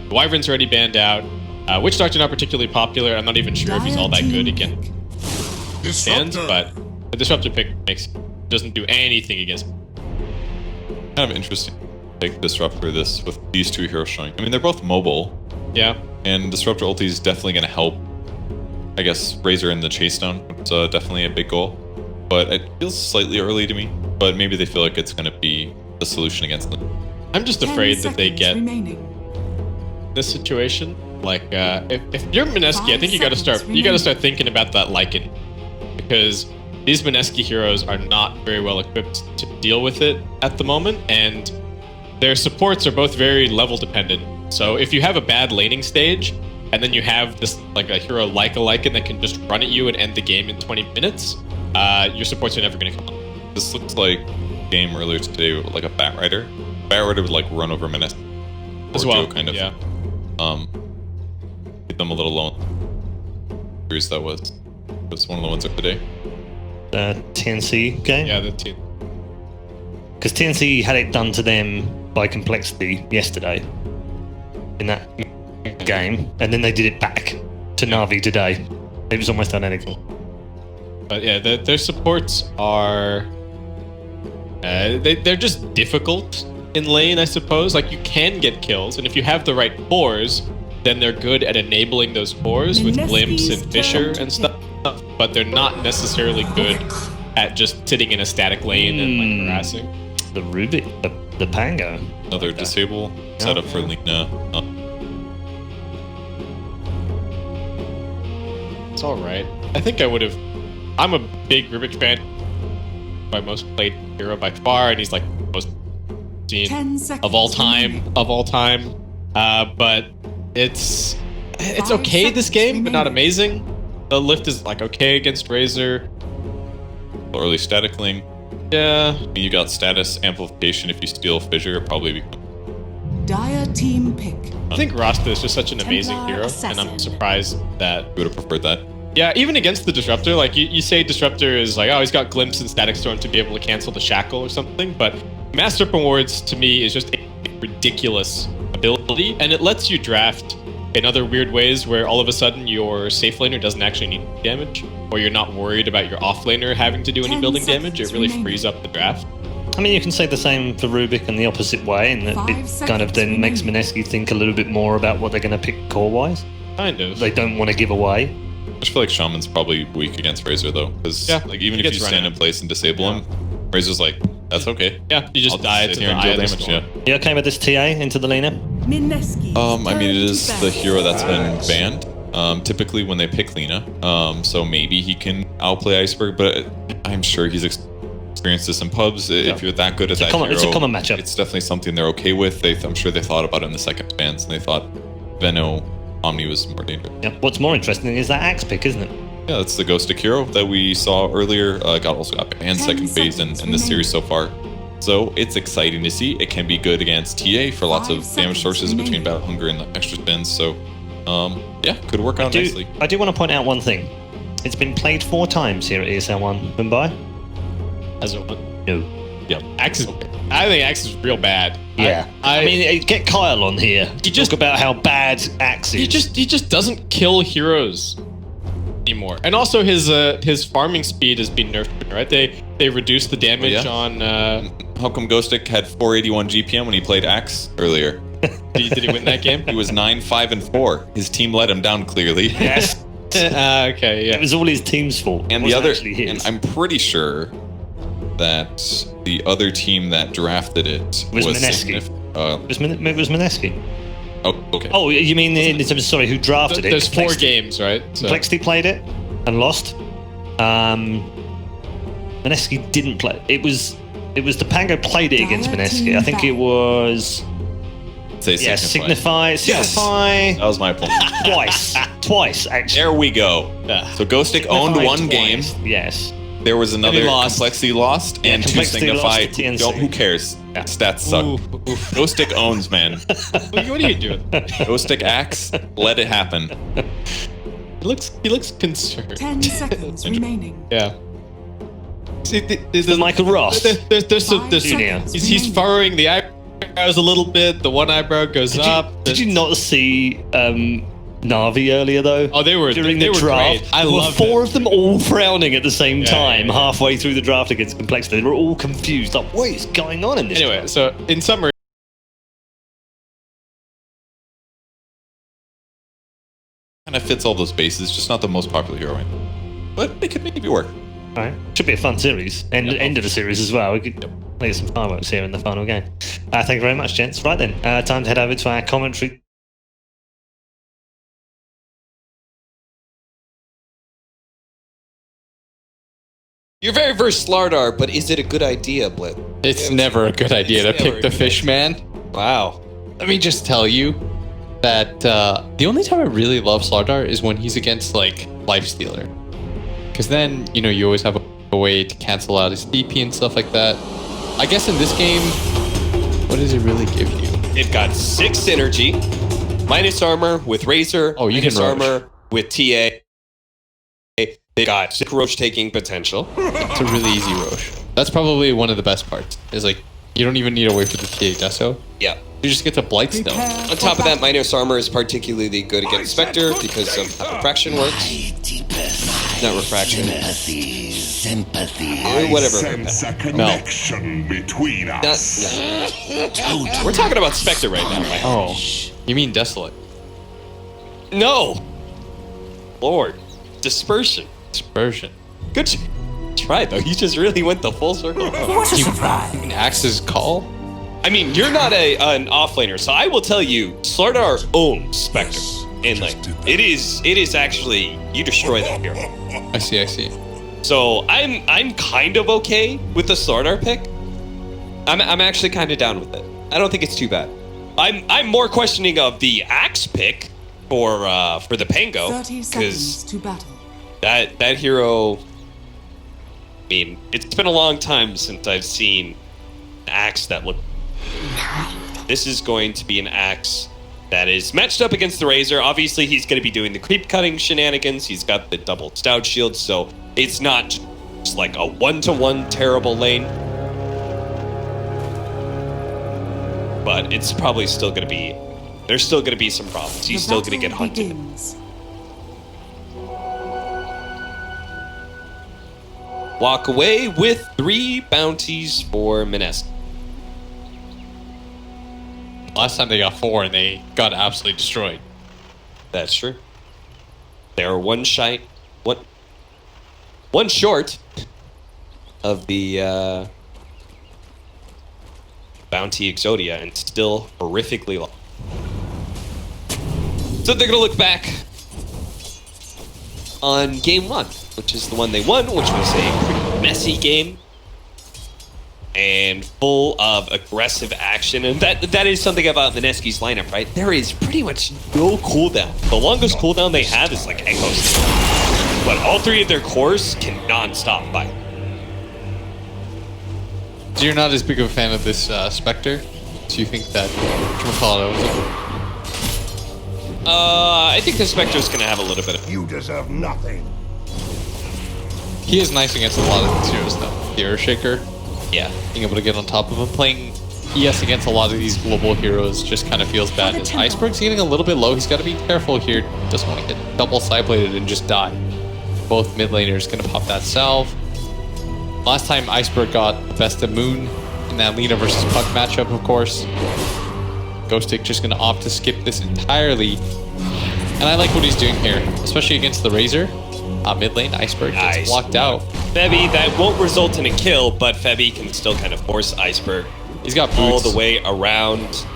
The Wyvern's already banned out. Witch Doctor not particularly popular. I'm not even sure if he's all that good against hands, but the Disruptor pick doesn't do anything against him. Kind of interesting. Take Disruptor this with these two heroes showing. I mean, they're both mobile. Yeah. And Disruptor ulti is definitely going to help, I guess, Razor in the chase down. It's definitely a big goal. But it feels slightly early to me. But maybe they feel like it's going to be the solution against them. I'm just afraid that they get this situation. Like, if you're Mineski, I think you got to start thinking about that Lycan, because these Mineski heroes are not very well equipped to deal with it at the moment, and their supports are both very level dependent. So if you have a bad laning stage, and then you have this like a hero like a Lycan that can just run at you and end the game in 20 minutes, your supports are never going to come on. This looks like a game earlier today, like a Bat Rider. Bat Rider would like run over Mineski as well, kind of. Yeah. Get them a little alone. That was one of the ones of the day. TNC game? Yeah, the team. Because TNC had it done to them by Complexity yesterday in that game, and then they did it back to Na'Vi today. It was almost identical. But yeah, their supports are they're just difficult in lane, I suppose. Like, you can get kills, and if you have the right cores, then they're good at enabling those cores with Glimpse and Fissure and stuff, but they're not necessarily good at just sitting in a static lane and like harassing. The Rubik, the Pango. Another disable setup for Lina. It's alright. I think I would have... I'm a big Rubik fan. My most played hero by far, and he's like most seen of all time. But it's okay this game, but not amazing. The lift is like okay against Razor. Early static link. Yeah. You got status amplification if you steal Fissure, probably. Dire team pick. I think Rasta is just such an amazing hero, and I'm surprised that You would have preferred that. yeah, even against the Disruptor, like you say Disruptor is like, oh, he's got Glimpse and Static Storm to be able to cancel the Shackle or something, but Master Rewards to me is just a ridiculous ability, and it lets you draft in other weird ways where all of a sudden your safe laner doesn't actually need damage, or you're not worried about your off laner having to do any building damage. It really frees up the draft. I mean, you can say the same for Rubik in the opposite way, and that it kind of then makes Mineski think a little bit more about what they're going to pick core-wise. Kind of. They don't want to give away. I just feel like Shaman's probably weak against Razor though, because like even if you stand in place and disable him, Razor's like, that's okay. Yeah, you just die to the eye of the storm. You okay with this TA into the Lina? Mineski. I mean, it is the hero that's been banned. Typically when they pick Lina, so maybe he can outplay Iceberg, but I'm sure he's experienced this in pubs. If you're that good at that hero, it's a common matchup. It's definitely something they're okay with. I'm sure they thought about it in the second bans, and they thought Veno Omni was more dangerous. Yeah. What's more interesting is that Axe pick, isn't it? Yeah, that's the Ghostic hero that we saw earlier. Also got banned second phase in this series so far. So it's exciting to see. It can be good against TA for lots of damage sources between Battle Hunger and the extra spins. So yeah, could work out nicely. I do want to point out one thing. It's been played 4 times here at ESL 1. Mumbai? As a one. No. Yeah, Axe is. I think Axe is real bad. Yeah. I mean, get Kyle on here. He just talk about how bad Axe is. He just doesn't kill heroes anymore. And also his farming speed has been nerfed, right? They reduced the damage on. How come Ghostic had 481 GPM when he played Axe earlier? Did he win that game? He was 9-5-4. His team let him down clearly. Yes. Okay. Yeah. It was all his team's fault. And the other, and I'm pretty sure that the other team that drafted it was Mineski. It was Mineski. Oh, okay. Oh, you mean in terms of, sorry, who drafted it? There's 4 games, right? So. Complexity played it and lost. Mineski didn't play. It was the Pango played it against Mineski. I think it was. Signify. Yes. That was my point. Twice actually. There we go. So Ghostic owned one game. Yes. There was another Complexity lost, and 2 Signify. Who cares? Yeah. Stats suck. Ghostic owns, man. What are you doing? Ghostic Axe, let it happen. He looks concerned. 10 seconds remaining. Yeah. See, the Michael Ross. There's He's furrowing the eyebrows eyebrows a little bit. The one eyebrow goes up. Did you not see Na'Vi earlier though? Oh, they were during they the were draft. great. I there were love four of them all frowning at the same time yeah. halfway through the draft against complexity. They were all confused. Like, what is going on in this? Anyway, so in summary. Kind of fits all those bases, just not the most popular hero. But it could maybe work. All right. Should be a fun series. End of the series as well. We could play some fireworks here in the final game. Thank you very much, gents. Right then, time to head over to our commentary. You're very versed Slardar, but is it a good idea, Blip? It's never a good idea to pick the fish, man. Wow. Let me just tell you that the only time I really love Slardar is when he's against, like, Lifestealer. Because then, you know, you always have a way to cancel out his DP and stuff like that. I guess in this game, what does it really give you? It got 6 synergy, minus armor with Razor, Oh, you minus can Roche. armor with TA. They got 6 Roche taking potential. It's a really easy Roche. That's probably one of the best parts. Is like, you don't even need to wait for the TA Deso. Yeah. You just get to Blightstone. On top of that, minus armor is particularly good against Spectre because of how refraction works. Not refraction. Sympathy. Or whatever. Sense a connection between us. We're talking about Spectre right now, right? Oh, you mean Desolate? No! Lord. Dispersion. Dispersion. Good try, though. You just really went the full circle. What a surprise. Axe's Call? I mean, you're not an offlaner, so I will tell you, Slardar owns Spectre. And like, it is actually, you destroy that hero. I see. So I'm kind of okay with the Slardar pick. I'm actually kind of down with it. I don't think it's too bad. I'm more questioning of the Axe pick for the Pango, 30 seconds because to battle. that hero. I mean, it's been a long time since I've seen an Axe that looked. This is going to be an Axe that is matched up against the Razor. Obviously, he's going to be doing the creep cutting shenanigans. He's got the double stout shield, so it's not just like a one-to-one terrible lane. But it's probably still going to be. There's still going to be some problems. He's still going to get hunted. Begins. Walk away with 3 bounties for Mineski. Last time they got 4 and they got absolutely destroyed. That's true. They are one short of the bounty Exodia and still horrifically low. So they're gonna look back on game 1, which is the one they won, which was a pretty messy game and full of aggressive action. And that is something about Mineski's lineup, right? There is pretty much no cooldown. The longest cooldown they have is like Echo Sting. But all 3 of their cores can non-stop fight. So you're not as big of a fan of this Spectre? So you think that I think the Spectre's gonna have a little bit of. You deserve nothing. He is nice against a lot of these heroes though. The Earthshaker, Yeah. being able to get on top of him. Playing ES against a lot of these global heroes just kind of feels bad. His Iceberg's getting a little bit low. He's got to be careful here. Doesn't want to get double side-bladed and just die. Both mid laners going to pop that salve. Last time Iceberg got the best of Moon in that Lina versus Puck matchup, of course. Ghostic just going to opt to skip this entirely. And I like what he's doing here, especially against the Razor. Mid lane, Iceberg gets blocked out. Febby, that won't result in a kill, but Febby can still kind of force Iceberg. He's got boots. All the way around.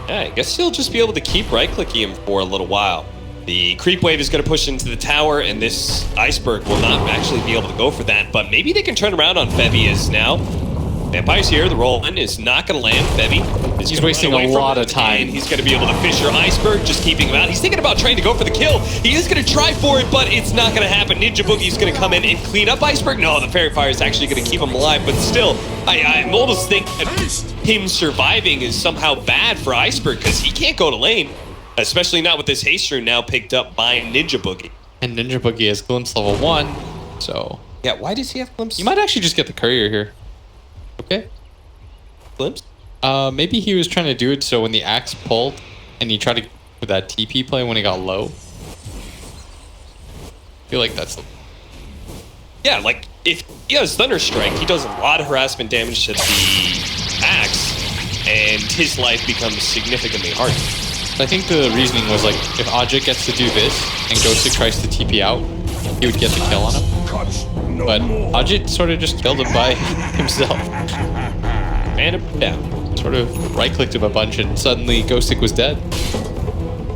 Yeah, I guess he'll just be able to keep right-clicking him for a little while. The creep wave is going to push into the tower, and this Iceberg will not actually be able to go for that, but maybe they can turn around on Febby as now. Vampire's here, the roll-in is not going to land. Febby is He's wasting a lot of time. And he's going to be able to fisher Iceberg, just keeping him out. He's thinking about trying to go for the kill. He is going to try for it, but it's not going to happen. Ninja Boogie's going to come in and clean up Iceberg. No, the Fairy Fire is actually going to keep him alive, but still, I almost think that him surviving is somehow bad for Iceberg because he can't go to lane, especially not with this haste rune now picked up by Ninja Boogie. And Ninja Boogie has glimpse level 1, so Yeah, why does he have glimpse? you might actually just get the courier here. Okay. glimpse. Maybe he was trying to do it so when the axe pulled and he tried to with that TP play when he got low. I feel like that's... Yeah, like, if he has Thunder Strike, he does a lot of harassment damage to the axe, and his life becomes significantly harder. I think the reasoning was like, if Ajit gets to do this and Ghostic tries to TP out, he would get the kill on him. But Ajit sort of just killed him by himself. Man him down. Sort of right-clicked him a bunch and suddenly Ghostic was dead.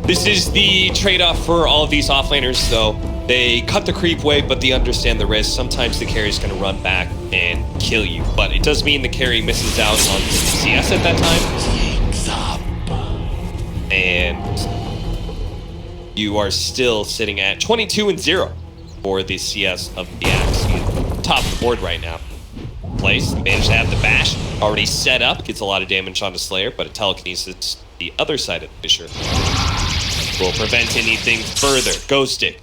This is the trade-off for all of these offlaners, though. They cut the creep wave, but they understand the risk. Sometimes the carry's going to run back and kill you, but it does mean the carry misses out on CS at that time. And you are still sitting at 22-0 for the CS of the Axe. Top of the board right now. Place, managed to have the bash already set up. Gets a lot of damage on the Slayer, but a telekinesis the other side of the Fissure will prevent anything further. Ghostic.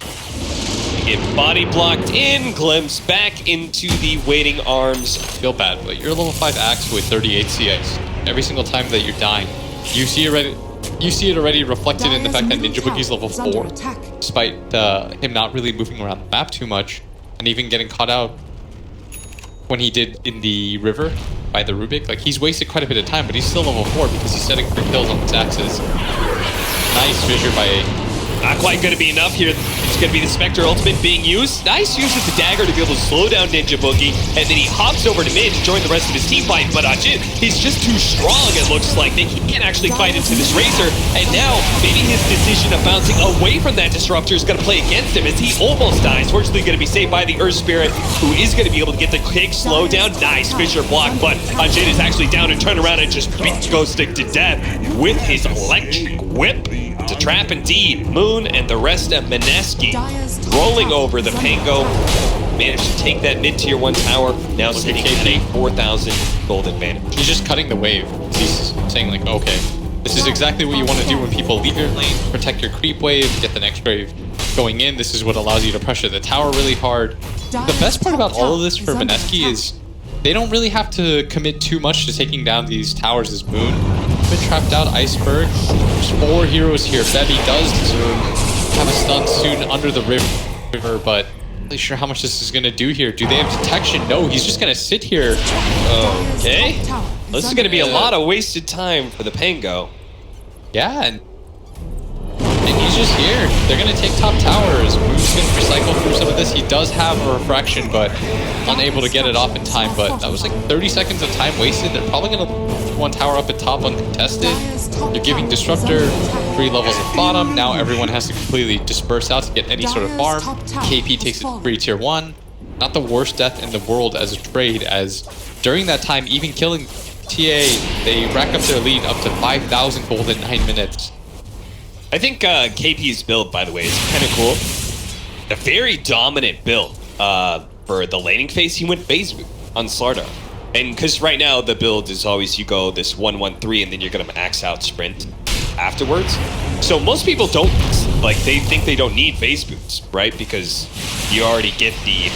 Get body blocked in, glimpse back into the waiting arms. I feel bad, but you're a level 5 Axe with 38 CS. Every single time that you're dying, you see it already reflected in the fact that Ninja Boogie's level 4, despite him not really moving around the map too much, and even getting caught out when he did in the river by the Rubik. Like, he's wasted quite a bit of time, but he's still level 4 because he's setting free kills on his axes. Nice Fissure by... Not quite going to be enough here. It's going to be the Spectre ultimate being used. Nice use of the dagger to be able to slow down Ninja Boogie, and then he hops over to mid to join the rest of his team fight, but Ajit, he's just too strong, it looks like. He can't actually fight into this Razor, and now maybe his decision of bouncing away from that Disruptor is going to play against him as he almost dies. Fortunately going to be saved by the Earth Spirit, who is going to be able to get the quick slow down. Nice Fissure block, but Ajit is actually down and turn around and just beat Ghostic to death with his electric whip to trap indeed. Moon and the rest of Mineski rolling over the Pango. Managed to take that mid-tier 1 tower, now sitting at a 4,000 gold advantage. He's just cutting the wave. He's saying like, okay, this is exactly what you want to do when people leave your lane. Protect your creep wave, get the next wave going in. This is what allows you to pressure the tower really hard. The best part about all of this for Mineski is they don't really have to commit too much to taking down these towers as Moon. Been trapped out, Iceberg. There's 4 heroes here. Bebby does have a stun soon under the river, but not really sure how much this is going to do here. Do they have detection? No, he's just going to sit here. Okay. This is going to be a lot of wasted time for the Pango. Yeah, and he's just here. They're going to take top towers. Moon's going to recycle through some of this. He does have a refraction, but unable to get it off in time. But that was like 30 seconds of time wasted. They're probably going to 1 tower up at top uncontested. You're giving Disruptor 3 levels at bottom. Now everyone has to completely disperse out to get any sort of farm. KP takes it free tier 1. Not the worst death in the world as a trade, as during that time, even killing TA, they rack up their lead up to 5,000 gold in 9 minutes. I think KP's build, by the way, is kind of cool. A very dominant build for the laning phase. He went phase boot on Slardar. And because right now the build is always you go this 1-1-3 and then you're going to max out sprint afterwards. So most people don't, like, they think they don't need phase boots, right? Because you already get the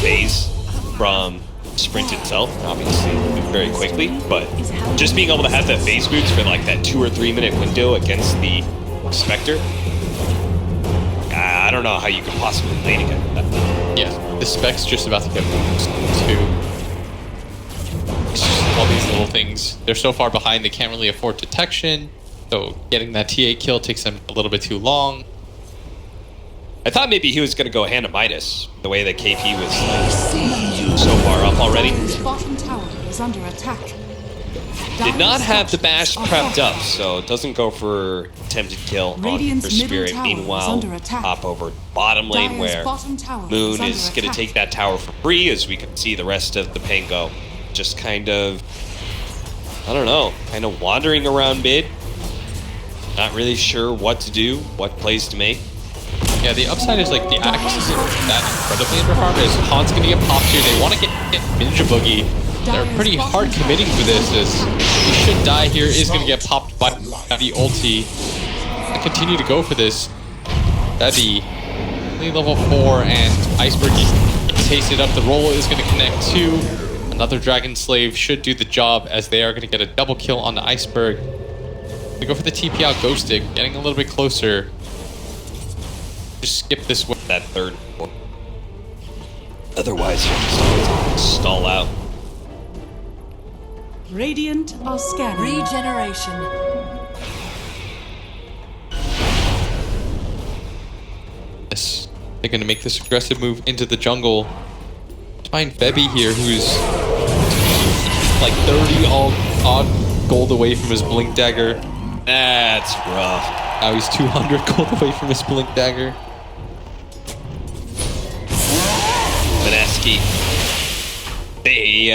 phase from sprint itself, obviously, very quickly. But just being able to have that phase boots for like that 2 or 3 minute window against the Spectre, I don't know how you could possibly lane against that. Yeah, the spec's just about to get boost too. It's just all these little things. They're so far behind, they can't really afford detection. So getting that TA kill takes them a little bit too long. I thought maybe he was going to go hand to Midas, the way that KP was like, so far up already. Bottom tower is under attack. Did not have the bash prepped up, so it doesn't go for attempted kill on for Spirit. Meanwhile, hop over bottom lane where Moon is going to take that tower for free, as we can see the rest of the Pango just kind of, I don't know, kind of wandering around mid. Not really sure what to do, what plays to make. Yeah, the upside is like the axe isn't that incredibly underfarmed, as Han's gonna get popped here. They want to get Ninja Boogie. They're pretty hard committing for this, as he should die here, is gonna get popped by the ulti. I continue to go for this. That'd be level 4, and Iceberg tasted up. The roll is gonna connect too. Another Dragon Slave should do the job, as they are going to get a double kill on the Iceberg. They go for the TP out Ghost Stick, getting a little bit closer. Just skip this with that third. Otherwise, you're just stall out. Radiant are scanning. Regeneration. Yes, they're going to make this aggressive move into the jungle. Find Febby here, who's like 30 odd gold away from his Blink Dagger. That's rough. Now he's 200 gold away from his Blink Dagger. Mineski. They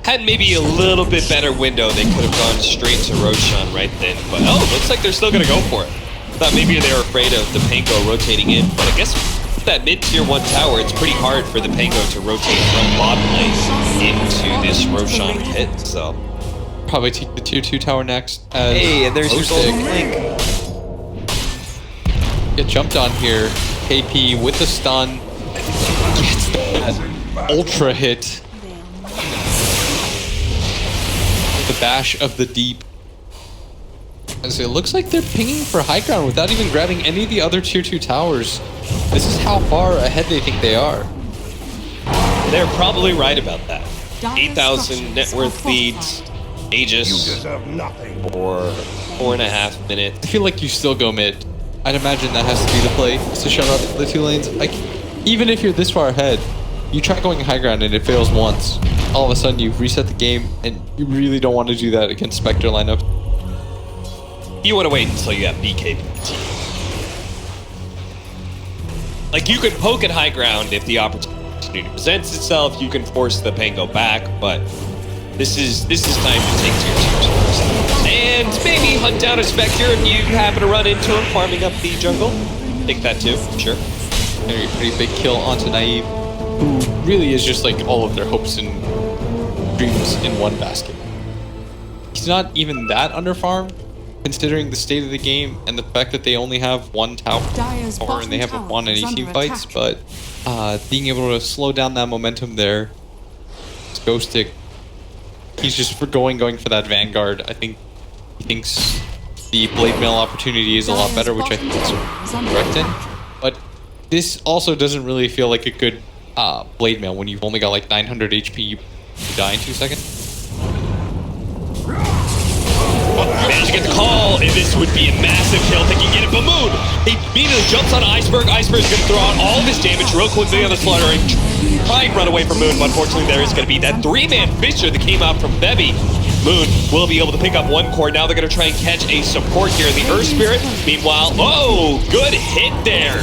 had maybe a little bit better window. They could have gone straight to Roshan right then. But oh, looks like they're still going to go for it. Thought maybe they were afraid of the Pango rotating in. But I guess with that mid-tier 1 tower, it's pretty hard for the Pango to rotate from bottom lane into this Roshan pit. So probably take the tier 2 tower next. Hey, and there's your golden link. Get jumped on here. KP with the stun. Gets that ultra hit. The bash of the deep. As it looks like they're pinging for high ground without even grabbing any of the other tier 2 towers. This is how far ahead they think they are. They're probably right about that. 8,000 net worth leads. Aegis for 4.5 minutes. I feel like you still go mid. I'd imagine that has to be the play, is to shut out the 2 lanes. Even if you're this far ahead, you try going high ground and it fails once. All of a sudden you've reset the game, and you really don't want to do that against Spectre lineup. You want to wait until you have BKB. Like, you can poke at high ground if the opportunity presents itself. You can force the Pango back, but this is time to take tier 2s first. And maybe hunt down a Spectre if you happen to run into him farming up the jungle. Take that too, sure. Pretty big kill onto Naive, who really is just like all of their hopes and dreams in one basket. He's not even that underfarmed, considering the state of the game and the fact that they only have 1 tower and they haven't won any team fights, but being able to slow down that momentum there. Ghost Stick, he's just going for that Vanguard. I think he thinks the Blade Mail opportunity is a lot better, which I think is correct in. But this also doesn't really feel like a good Blade Mail when you've only got like 900 HP, you die in 2 seconds. Managed to get the call, and this would be a massive kill if they can get it. But Moon, he immediately jumps on Iceberg. Iceberg's going to throw out all of his damage real quickly on the Slaughter and try and run away from Moon. But unfortunately, there is going to be that 3-man Fisher that came out from Bebby. Moon will be able to pick up 1 core. Now they're going to try and catch a support here in the Earth Spirit. Meanwhile, oh, good hit there.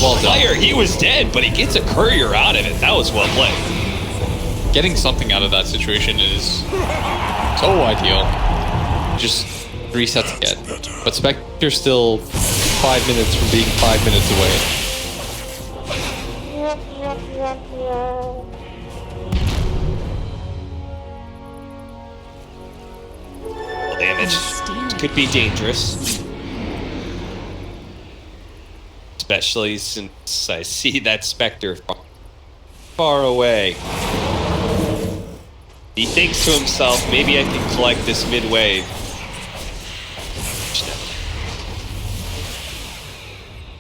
Well done. Fire, he was dead, but he gets a courier out of it. That was well played. Getting something out of that situation is so ideal. Just resets again. But Spectre's still 5 minutes from being 5 minutes away. Damage could be dangerous. Especially since I see that Spectre far away. He thinks to himself, maybe I can collect this mid-wave.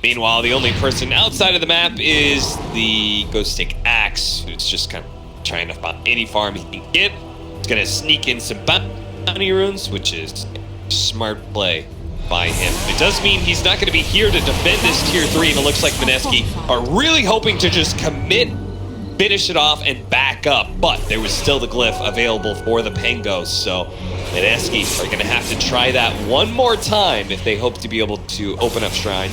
Meanwhile, the only person outside of the map is the Ghost Stick Axe, who's just kind of trying to find any farm he can get. He's going to sneak in some bounty runes, which is a smart play by him. It does mean he's not going to be here to defend this tier 3, and it looks like Mineski are really hoping to just commit, finish it off, and back up. But there was still the glyph available for the Pangos, so Mineski are going to have to try that one more time if they hope to be able to open up Shrine.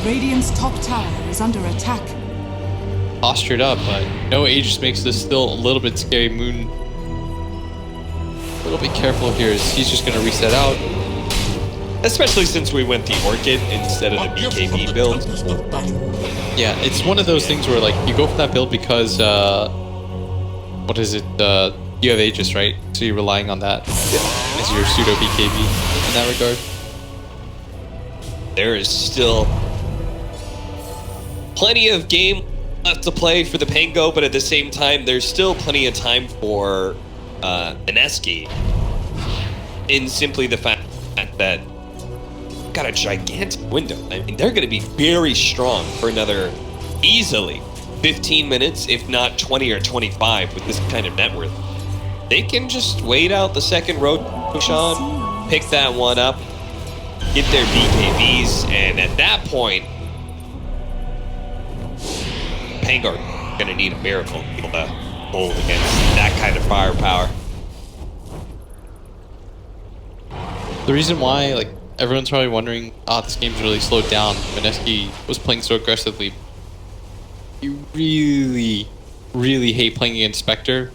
Radiant's top tower is under attack. Postured up, but no Aegis makes this still a little bit scary. Moon a little bit careful here, as he's just going to reset out. Especially since we went the Orchid instead of the BKB build. Yeah, it's one of those things where like you go for that build because what is it? You have Aegis, right? So you're relying on that as your pseudo BKB in that regard. There is still plenty of game left to play for the Pango, but at the same time, there's still plenty of time for Mineski. In simply the fact that got a gigantic window. I mean, they're going to be very strong for another easily 15 minutes, if not 20 or 25 with this kind of net worth. They can just wait out the second rotation, pick that one up, get their BKBs, and at that point, Pango are going to need a miracle to be able to hold against that kind of firepower. The reason why, like, everyone's probably wondering, this game's really slowed down. Mineski was playing so aggressively. You really, really hate playing against Spectre.